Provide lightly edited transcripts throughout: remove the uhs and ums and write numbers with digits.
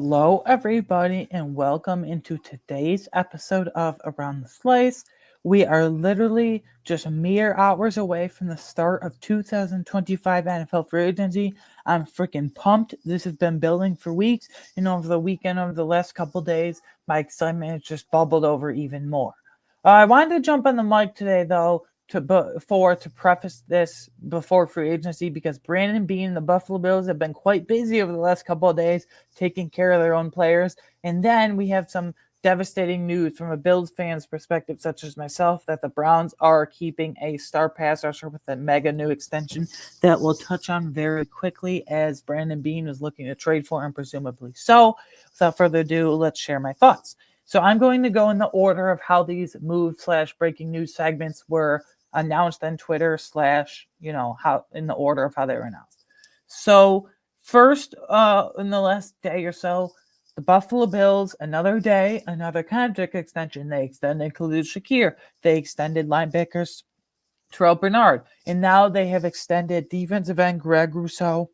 Hello, everybody, and welcome into today's episode of Around the Slice. We are literally just mere hours away from the start of 2025 NFL free agency. I'm freaking pumped. This has been building for weeks, and over the weekend, over the last couple days, my excitement has just bubbled over even more. I wanted to jump on the mic today, though, to preface this before free agency because Brandon Beane and the Buffalo Bills have been quite busy over the last couple of days taking care of their own players. And then we have some devastating news from a Bills fan's perspective, such as myself, that the Browns are keeping a star pass rusher with a mega new extension that we'll touch on very quickly as Brandon Beane is looking to trade for him, presumably. So without further ado, let's share my thoughts. So I'm going to go in the order of how these move/breaking news segments were announced on Twitter / how in the order of how they were announced. So first, in the last day or so, the Buffalo Bills, another day, another contract extension. They extended Khalil Shakir. They extended linebackers Terrell Bernard. And now they have extended defensive end Greg Rousseau.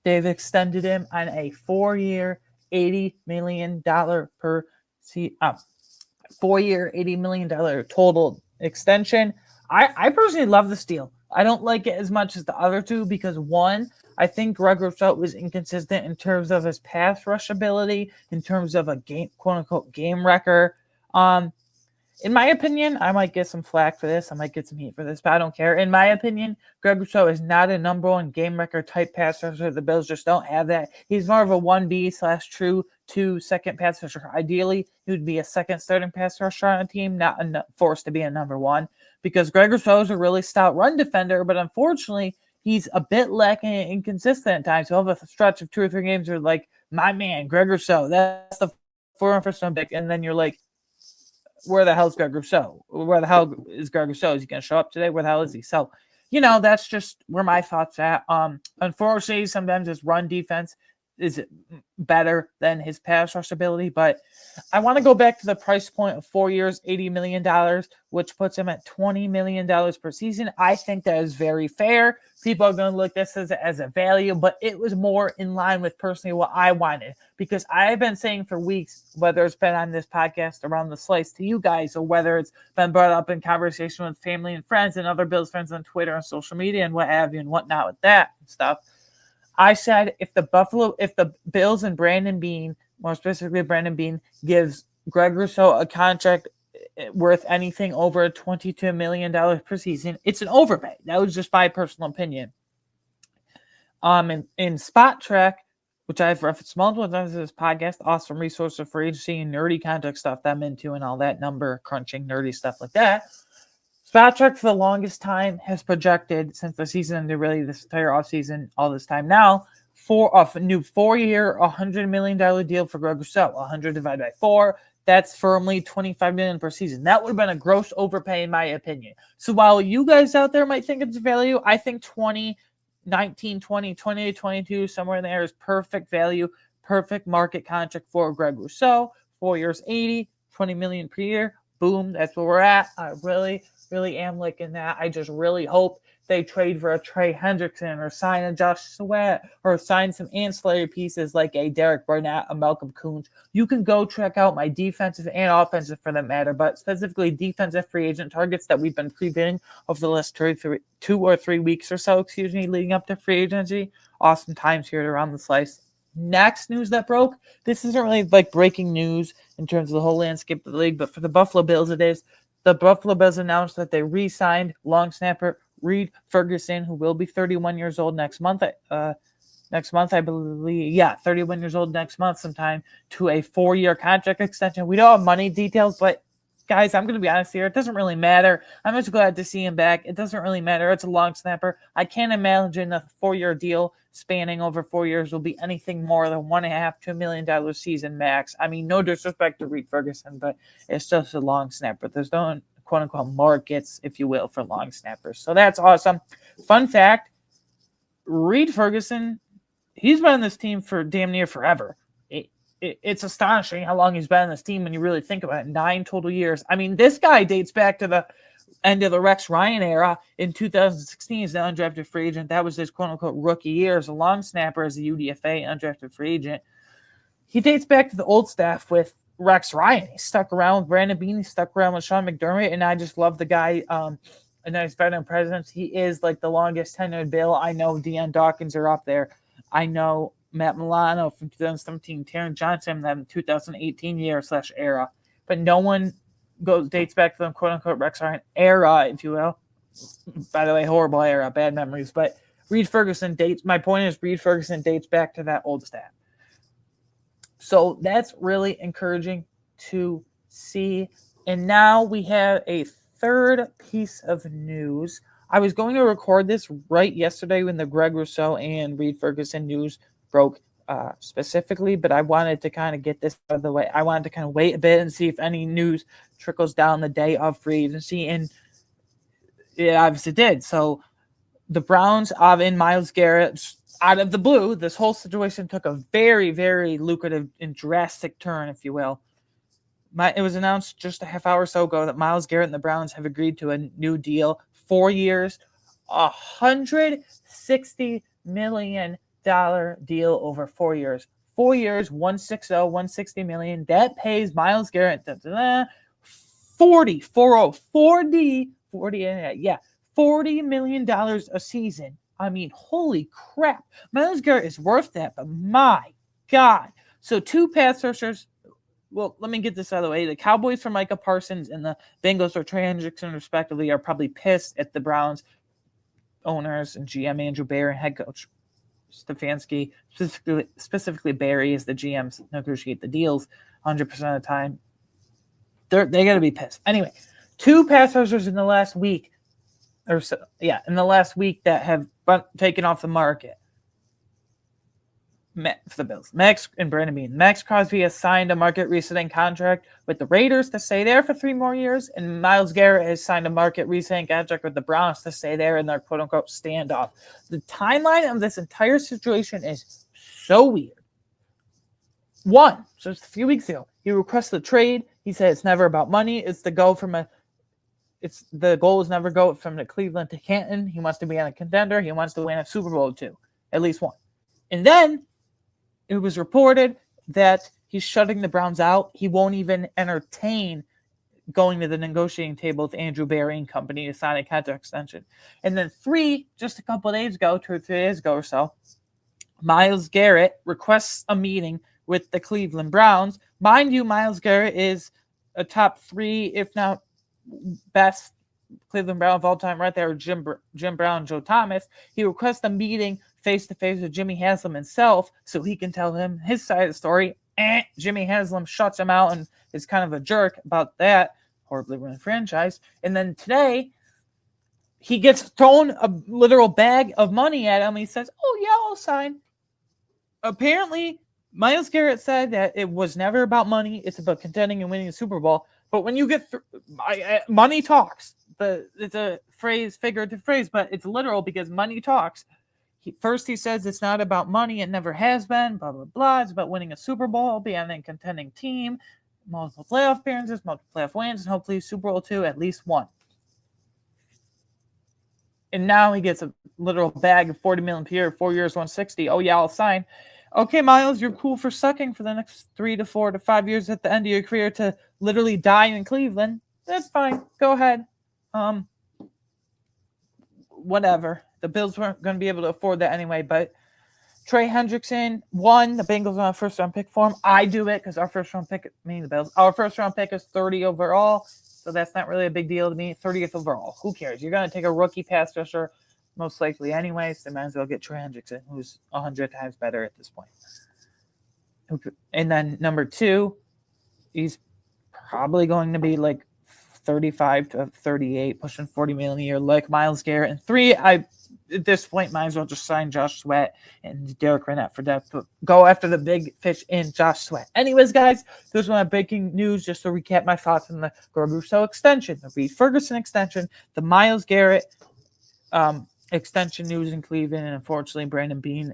They've extended him on a 4-year, $80 million per 4-year, $80 million total extension. I personally love this deal. I don't like it as much as the other two because, one, I think Greg Rousseau was inconsistent in terms of his pass rush ability, in terms of a game, quote-unquote, game wrecker. In my opinion, I might get some flack for this. I might get some heat for this, but I don't care. In my opinion, Greg Rousseau is not a number one game wrecker type pass rusher. The Bills just don't have that. He's more of a 1B/true 2 second pass rusher. Ideally, he would be a second starting pass rusher on a team, not forced to be a number one, because Greg Rousseau is a really stout run defender, but unfortunately, he's a bit lacking and inconsistent at times. He'll have a stretch of 2 or 3 games where, like, my man, Greg Rousseau, that's the 4-1 pick, and then you're like, where the hell is Greg Rousseau? Where the hell is Greg Rousseau? Is he going to show up today? Where the hell is he? So, that's just where my thoughts at. Unfortunately, sometimes his run defense is better than his pass rush ability, but I want to go back to the price point of 4 years, $80 million, which puts him at $20 million per season. I think that is very fair. People are going to look at this as a value, but it was more in line with personally what I wanted, because I've been saying for weeks, whether it's been on this podcast Around the Slice to you guys, or whether it's been brought up in conversation with family and friends and other Bills friends on Twitter and social media and what have you and whatnot with that stuff. I said if the Bills and Brandon Beane, more specifically Brandon Beane, gives Greg Rousseau a contract worth anything over $22 million per season, it's an overpay. That was just my personal opinion. In Spot Track, which I've referenced multiple times in this podcast, awesome resource for free agency and nerdy contract stuff that I'm into and all that number crunching, nerdy stuff like that. Spot Track for the longest time has projected since the season ended, really this entire offseason, all this time now, for a new 4-year, $100 million deal for Greg Rousseau. 100 divided by 4, that's firmly $25 million per season. That would have been a gross overpay in my opinion. So while you guys out there might think it's value, I think 19, 20, 20 to 22, somewhere in there is perfect value, perfect market contract for Greg Rousseau. 4 years, 80, $20 million per year. Boom, that's where we're at. I really am liking that. I just really hope they trade for a Trey Hendrickson or sign a Josh Sweat or sign some ancillary pieces like a Derek Barnett, a Malcolm Koonce. You can go check out my defensive and offensive, for that matter, but specifically defensive free agent targets that we've been previewing over the last 2 or 3 weeks or so, leading up to free agency. Awesome times here at Around the Slice. Next news that broke, this isn't really like breaking news in terms of the whole landscape of the league, but for the Buffalo Bills it is. The Buffalo Bills announced that they re-signed long snapper Reid Ferguson, who will be 31 years old next month. I believe. Yeah, 31 years old next month sometime, to a 4-year contract extension. We don't have money details, but guys, I'm going to be honest here. It doesn't really matter. I'm just glad to see him back. It doesn't really matter. It's a long snapper. I can't imagine a 4-year deal spanning over 4 years will be anything more than $1.5–2 million season max. I mean, no disrespect to Reid Ferguson, but it's just a long snapper. There's no quote-unquote markets, if you will, for long snappers. So that's awesome. Fun fact, Reid Ferguson, he's been on this team for damn near forever. It's astonishing how long he's been on this team when you really think about it. 9 total years. I mean, this guy dates back to the end of the Rex Ryan era in 2016 as an undrafted free agent. That was his quote-unquote rookie year as a long snapper, as a UDFA undrafted free agent. he dates back to the old staff with Rex Ryan. He stuck around with Brandon Beane. He stuck around with Sean McDermott, and I just love the guy. And then he's veteran presidents. He is like the longest tenured Bill. I know Deion Dawkins are up there. I know Matt Milano from 2017, Taron Johnson, that 2018 year/era. But no one dates back to the quote unquote Rex Ryan era, if you will. By the way, horrible era, bad memories. But Reid Ferguson dates. My point is, Reid Ferguson dates back to that old staff. So that's really encouraging to see. And now we have a third piece of news. I was going to record this right yesterday when the Greg Rousseau and Reid Ferguson news broke specifically, but I wanted to kind of get this out of the way. I wanted to kind of wait a bit and see if any news trickles down the day of free agency, and it obviously did. So the Browns in Myles Garrett, out of the blue, this whole situation took a very, very lucrative and drastic turn, if you will. It was announced just a half hour or so ago that Myles Garrett and the Browns have agreed to a new deal, 4 years, $160 million deal over 4 years. 4 years, $160 million. That pays Myles Garrett $40 million a season. I mean, holy crap. Myles Garrett is worth that, but my God. So 2 pass rushers. Well, let me get this out of the way. The Cowboys for Micah Parsons and the Bengals for Trey Hendrickson, respectively, are probably pissed at the Browns owners and GM Andrew Bear and head coach Stefanski, specifically Barry, as the GMs negotiate the deals 100% of the time. They got to be pissed. Anyway, 2 pass rushers in the last week, that have taken off the market for the Bills. Max and Brandon Beane. Max Crosby has signed a market resetting contract with the Raiders to stay there for 3 more years, and Myles Garrett has signed a market resetting contract with the Browns to stay there in their quote unquote standoff. The timeline of this entire situation is so weird. So just a few weeks ago, he requested a trade. He said it's never about money. The goal is never go from the Cleveland to Canton. He wants to be on a contender. He wants to win a Super Bowl too, at least one. And then it was reported that he's shutting the Browns out. He won't even entertain going to the negotiating table with Andrew Barry and company to sign a contract extension. And then just a couple of days ago, 2 or 3 days ago or so, Myles Garrett requests a meeting with the Cleveland Browns. Mind you, Myles Garrett is a top 3, if not best Cleveland Brown of all time, right there, Jim Brown, Joe Thomas. He requests a meeting face-to-face with Jimmy Haslam himself so he can tell him his side of the story. Jimmy Haslam shuts him out and is kind of a jerk about that horribly run franchise. And then today, he gets thrown a literal bag of money at him. He says, "Oh, yeah, I'll sign." Apparently, Myles Garrett said that it was never about money. It's about contending and winning a Super Bowl. But when you get money talks. It's a figurative phrase, but it's literal because money talks. First, he says it's not about money. It never has been, blah, blah, blah. It's about winning a Super Bowl, being a contending team, multiple playoff appearances, multiple playoff wins, and hopefully Super Bowl 2, at least one. And now he gets a literal bag of $40 million per year, 4 years, 160. Oh, yeah, I'll sign. Okay, Myles, you're cool for sucking for the next 3 to 4 to 5 years at the end of your career to literally die in Cleveland. That's fine. Go ahead. Whatever. The Bills weren't going to be able to afford that anyway, but Trey Hendrickson, the Bengals on a first-round pick for him. I do it because our first-round pick, meaning the Bills, our first-round pick is 30 overall, so that's not really a big deal to me. 30th overall. Who cares? You're going to take a rookie pass rusher, most likely anyway, so might as well get Trey Hendrickson, who's 100 times better at this point. And then number 2, he's probably going to be like 35 to 38, pushing $40 million a year, like Myles Garrett. And 3, at this point, might as well just sign Josh Sweat and Derek Renette for depth. But go after the big fish in Josh Sweat. Anyways, guys, this was my breaking news. Just to recap my thoughts on the Greg Rousseau extension, the Reid Ferguson extension, the Myles Garrett extension news in Cleveland, and unfortunately, Brandon Beane,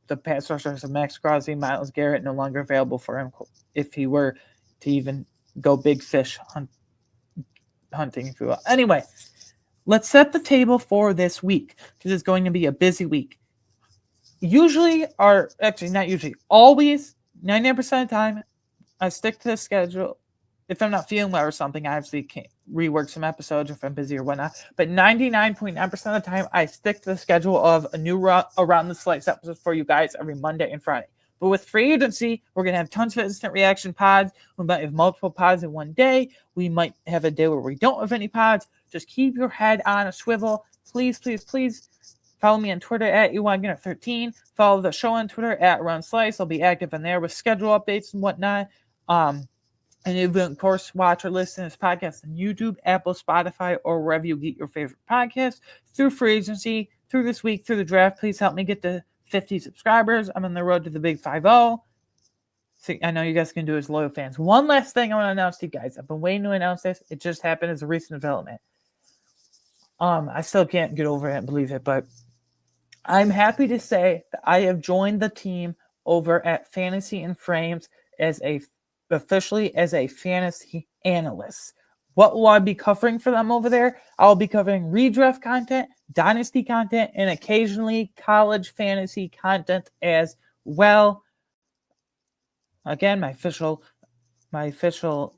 the pass rushers of Max Crosby, Myles Garrett, no longer available for him if he were to even go big fish hunting, if you will. Anyway, let's set the table for this week because it's going to be a busy week. Always, 99% of the time, I stick to the schedule. If I'm not feeling well or something, I obviously can't rework some episodes if I'm busy or whatnot. But 99.9% of the time, I stick to the schedule of a new Around the Slice episode for you guys every Monday and Friday. But with free agency, we're going to have tons of instant reaction pods. We might have multiple pods in one day. We might have a day where we don't have any pods. Just keep your head on a swivel. Please, please, please. Follow me on Twitter at EYGinner13. Follow the show on Twitter at Around Slice. I'll be active in there with schedule updates and whatnot. And you can, of course, watch or listen to this podcast on YouTube, Apple, Spotify, or wherever you get your favorite podcast. Through free agency, through this week, through the draft, please help me get to 50 subscribers. I'm on the road to the big 5-0. So I know you guys can do as loyal fans. One last thing I want to announce to you guys. I've been waiting to announce this. It just happened as a recent development. I still can't get over it and believe it, but I'm happy to say that I have joined the team over at Fantasy and Frames officially as a fantasy analyst. What will I be covering for them over there? I'll be covering redraft content, dynasty content, and occasionally college fantasy content as well. Again, my official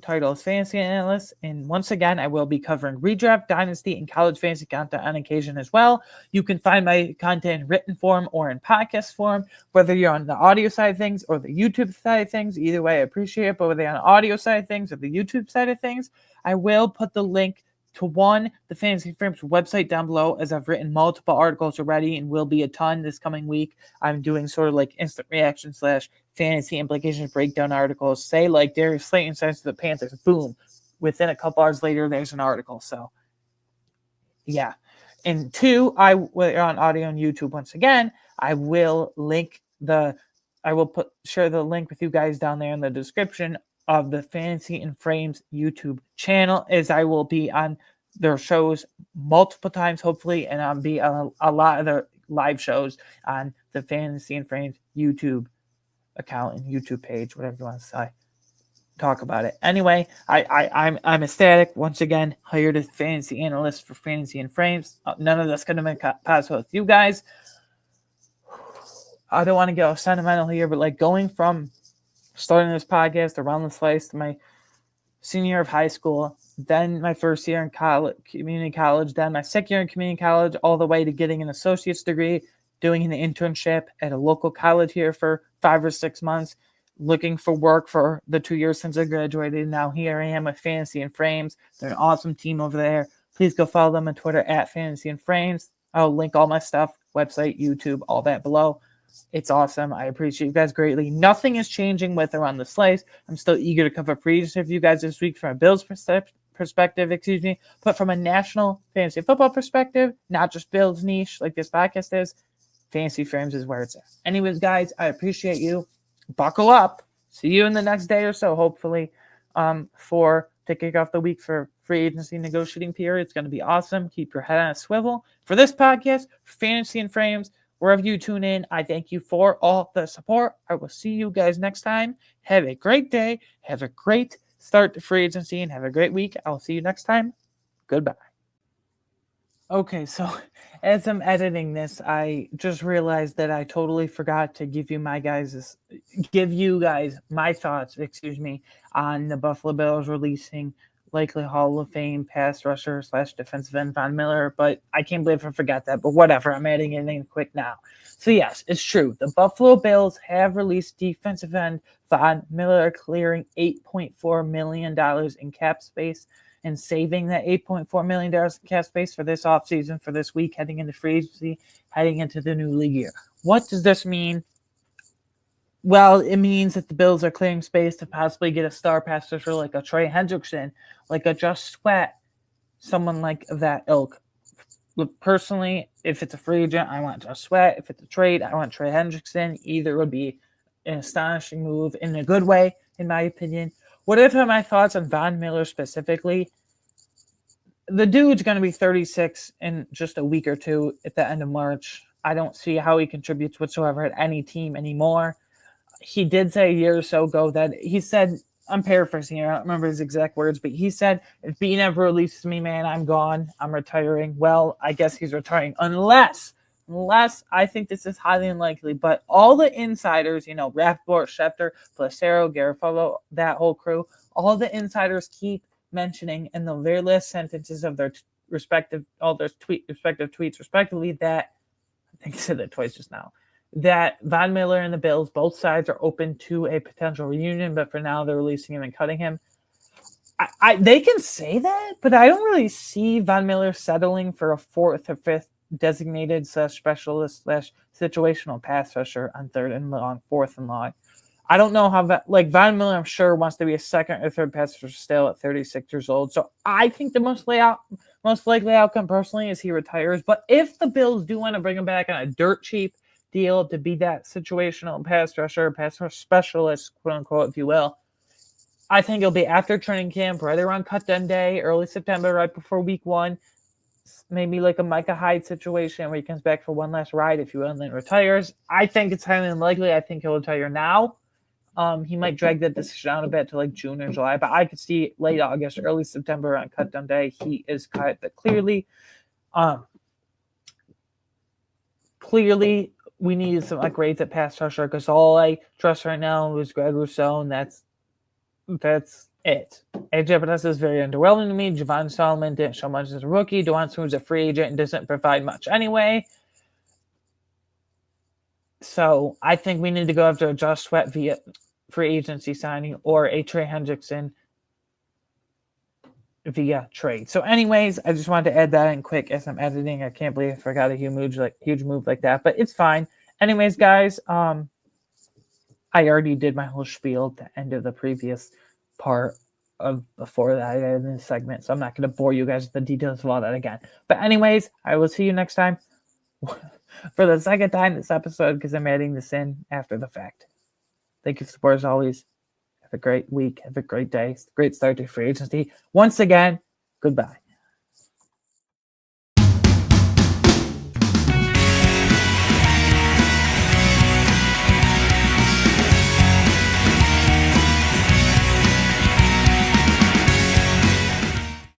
title is Fantasy Analyst, and once again, I will be covering redraft, dynasty, and college fantasy content on occasion as well. You can find my content in written form or in podcast form, whether you're on the audio side of things or the YouTube side of things. Either way, I appreciate it, but whether you're on the audio side of things or the YouTube side of things, I will put the link to the Fantasy Frames website down below, as I've written multiple articles already and will be a ton this coming week. I'm doing sort of like instant reaction / fantasy implications breakdown articles. Say like Darius Slayton says to the Panthers, boom, within a couple hours later, there's an article. So yeah. And two, we're on audio and YouTube once again. I will share the link with you guys down there in the description of the Fantasy and Frames YouTube channel, as I will be on their shows multiple times, hopefully, and I'll be on a lot of the live shows on the Fantasy and Frames YouTube account and YouTube page, whatever you want to talk about it. Anyway, I'm ecstatic. Once again, hired a fantasy analyst for Fantasy and Frames. None of this could have been possible with you guys. I don't want to get all sentimental here, but like going from starting this podcast Around the Slice to my senior year of high school, then my first year in community college, then my second year in community college, all the way to getting an associate's degree, doing an internship at a local college here for 5 or 6 months, looking for work for the 2 years since I graduated. Now here I am with Fantasy and Frames. They're an awesome team over there. Please go follow them on Twitter at Fantasy and Frames. I'll link all my stuff, website, YouTube, all that below. It's awesome. I appreciate you guys greatly. Nothing is changing with Around the Slice. I'm still eager to cover free agency for you guys this week from a Bills perspective, but from a national fantasy football perspective, not just Bills niche like this podcast is. Fantasy Frames is where it's at. Anyways, guys, I appreciate you. Buckle up. See you in the next day or so, hopefully, to kick off the week for free agency negotiating period. It's going to be awesome. Keep your head on a swivel. For this podcast, Fantasy and Frames, wherever you tune in, I thank you for all the support. I will see you guys next time. Have a great day. Have a great start to free agency and have a great week. I'll see you next time. Goodbye. Okay, so as I'm editing this, I just realized that I totally forgot to give you guys my thoughts, on the Buffalo Bills releasing likely Hall of Fame pass rusher / defensive end Von Miller, but I can't believe I forgot that, but whatever, I'm adding it in quick now. So yes, it's true. The Buffalo Bills have released defensive end Von Miller, clearing $8.4 million in cap space and saving that $8.4 million in cap space for this offseason, for this week, heading into free agency, heading into the new league year. What does this mean? Well, it means that the Bills are clearing space to possibly get a star pass rusher like a Trey Hendrickson, like a Just Sweat, someone like that ilk. Look, personally, if it's a free agent, I want Just Sweat. If it's a trade, I want Trey Hendrickson. Either would be an astonishing move in a good way, in my opinion. What if my thoughts on Von Miller specifically? The dude's going to be 36 in just a week or two at the end of March. I don't see how he contributes whatsoever at any team anymore. He did say a year or so ago that he said, I'm paraphrasing here, I don't remember his exact words, but he said, if Beane ever releases me, man, I'm gone. I'm retiring. Well, I guess he's retiring unless unless I think this is highly unlikely. But all the insiders, Rappaport, Schefter, Placero, Garofalo, that whole crew, all the insiders keep mentioning in the very last sentences of their respective tweets, respectively, that I think I said that twice just now, that Von Miller and the Bills, both sides are open to a potential reunion, but for now they're releasing him and cutting him. They can say that, but I don't really see Von Miller settling for a fourth or fifth designated / specialist / situational pass rusher on 3rd and long, 4th and long. I don't know how Von Miller, I'm sure, wants to be a second or third pass rusher still at 36 years old. So I think the most likely outcome personally is he retires. But if the Bills do want to bring him back on a dirt cheap deal to be that situational pass rusher specialist, quote unquote, if you will, I think it'll be after training camp, right around cut-down day, early September, right before week 1. Maybe like a Micah Hyde situation where he comes back for one last ride, if you will, and then retires. I think it's highly unlikely. I think he'll retire now. He might drag that decision out a bit to like June or July, but I could see late August, early September on cut-down day, he is cut. But clearly, we need some upgrades at pass rusher because all I trust right now is Greg Rousseau, and that's it. AJ Podesta is very underwhelming to me. Javon Solomon didn't show much as a rookie. Dewan Swoon's a free agent and doesn't provide much anyway. So I think we need to go after a Josh Sweat via free agency signing or a Trey Hendrickson via trade. So anyways, I just wanted to add that in quick as I'm editing. I can't believe I forgot a huge move like that, but it's fine. Anyways, guys, I already did my whole spiel at the end of the previous part of before that I did in this segment, so I'm not going to bore you guys with the details of all that again. But anyways, I will see you next time for the second time this episode because I'm adding this in after the fact. Thank you for support as always. Have a great week. Have a great day. Great start to free agency. Once again, goodbye.